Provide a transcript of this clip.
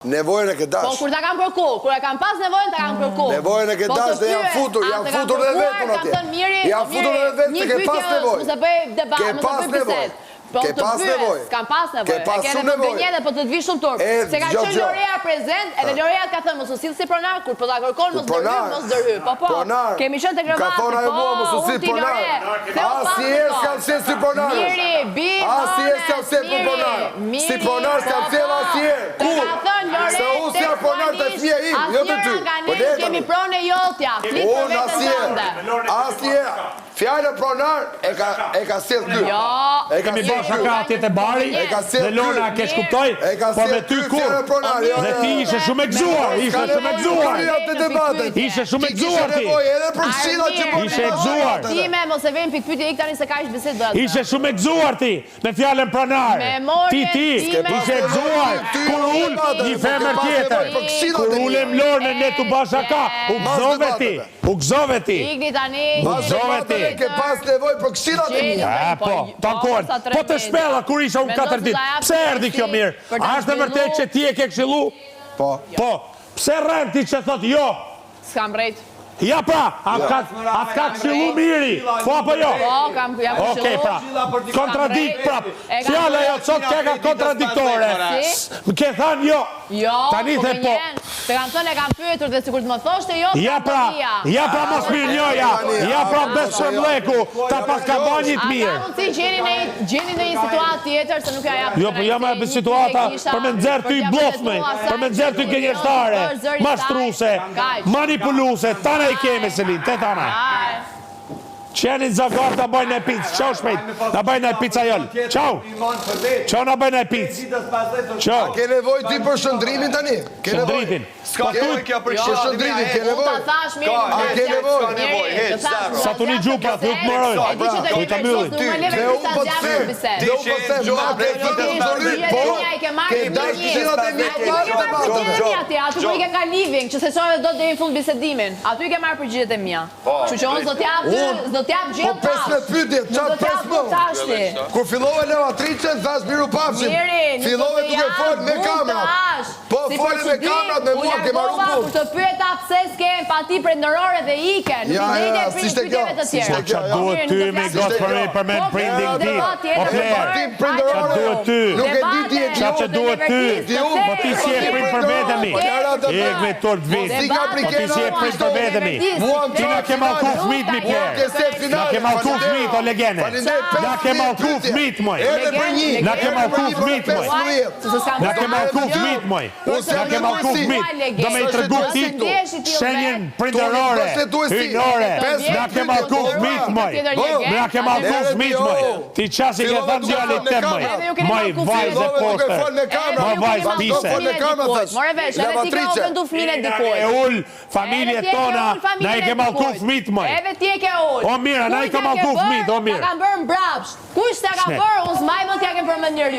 Nevojën e ke dash. Po kur ta kam kërku, kur e kam pas nevojën ta kam kërku. Nevojën e ke dash dhe janë futur dhe vetën atje. Janë futur dhe vetë se ke pas nevojë. Mos e bëj debat, mos e bëj bisedë. Ke pas nevojë. S'kam pas nevojë. Ke pas shumë nevojë. Po të të vi shumë turp. Se ka qenë Lorea prezent, edhe Lorea ka thënë mos u sill si pronar, kur po ta kërkon mos dërhy. Po. Kemi qenë te Grovati. Ka thonë ai mua mos u sill pronar. Asnjëherë s'kam sill si pronar. Miri, bi. Asnjëherë s'kam sill si pronar. Si pronar s'kam sill asnjëherë. Kur? Se unë si pronar të fëmijë im, jo të ty. Po ne kemi pronë jotja. Flit për vetën tënde. Asnjëherë. Fjallë pronar e ka sill ty. Jo. Kemi bërë shaka atje te bari dhe Lona ke shkuptoj, po me ty kur? Dhe ti ishe shumë e gëzuar, ishe shumë e gëzuar. Ishe shumë e gëzuar ti. Ishe e gëzuar. Ti me mos e vjen pikpyetje ik tani se ka ish bisedë. Ishe shumë e gëzuar ti me fjalën pronar. Ti ishe e gëzuar kur ul një femër tjetër. Kur ulem Lorën ne tu bashaka, u gëzove ti. U gëzove ti. Igni tani. U gëzove ti. Ke pas nevojë për këshillat e mia. Po, tankon. Po të shpella kur isha unë 4 ditë. Pse erdhi kjo mirë? A është e vërtetë që ti e ke këshillu? Po. Po. Pse rrem ti që thot jo? S'kam rrejt. Ja pra, atë ka këshillu miri. Po apo jo? Po, kam këshillu. Okej, pra. Kontradikt prap. Fjala jo sot ke ka kontradiktore. Më ke thënë jo. Jo. Tani the po. Të kam thënë e kam pyetur dhe sikur të më thoshte jo. Ja pra mos mirë njoja. Ja pra bes shëmleku, ta pas ka banjit mirë. A mund si gjeni në një situatë tjetër se nuk ja jap. Jo, po jam e situata për me nxerr ty blofme, për me nxerr ty gënjeshtare, mashtruese, manipuluese, tana i kemi Selin, te tana. Qeni zagar të bëjnë e pizë, qau shpejt, në bëjnë e pizza jëllë, qau, qau në bëjnë e pizë, qau. Ke nevoj ti për shëndrimin tani? Shëndritin. S'ka nevoj për shëndritin, ke nevoj? A ke nevoj? Sa të një gjupa, të të mërojnë, të të myllin. Dhe unë për të them, ke dash këshillat e mia parë të batëve. Aty ku i ke ka living, që se qove do të deri në fund bisedimin, aty i ke marrë përgjigjet e mia. Që që unë do t'jap gjithë Po 15 pyetje, çfarë 15? Kur fillove Levatrice, thash miru pafshim. Fillove duke folë me kamerat. Po folë me kamerat me mua ke marrë punë. Kur të pyeta pse s'ke empati prindërore dhe ike, nuk i dhejnë pyetjeve të tjera. Qa duhet ty me gotë për me prindin ti, o plerë. Qa duhet ty, qa që duhet ty, po ti si e prind për vetëmi. Ik me tort vit, po ti si e prind për vetëmi. Ti na ke malku fmit mi plerë. Na ke malku fmit, o legene. Na ke malku fmit, moj. Na ke malku fmit, moj. Na ke malku fmit, moj. Na ke malku fmit. Do me i tregu ti shenjen prinderore, hynore. Na ke malku fmit, moj. Na ke malku fmit, moj. Ti qasi ke thënë djallit tem, moj. Moj vajzë e poster. Moj vajzë pise. More vesh, edhe ti ka ofendu fëmijën e dikujt. E ul familjet tona, na i ke malku fmit, moj. Edhe ti e ke ul. O mirë, na i ka malku fmit, o mirë. Ta kam bërë mbrapsht. Kush ta ka bërë, unë s'maj më t'ja kem përmendur ju.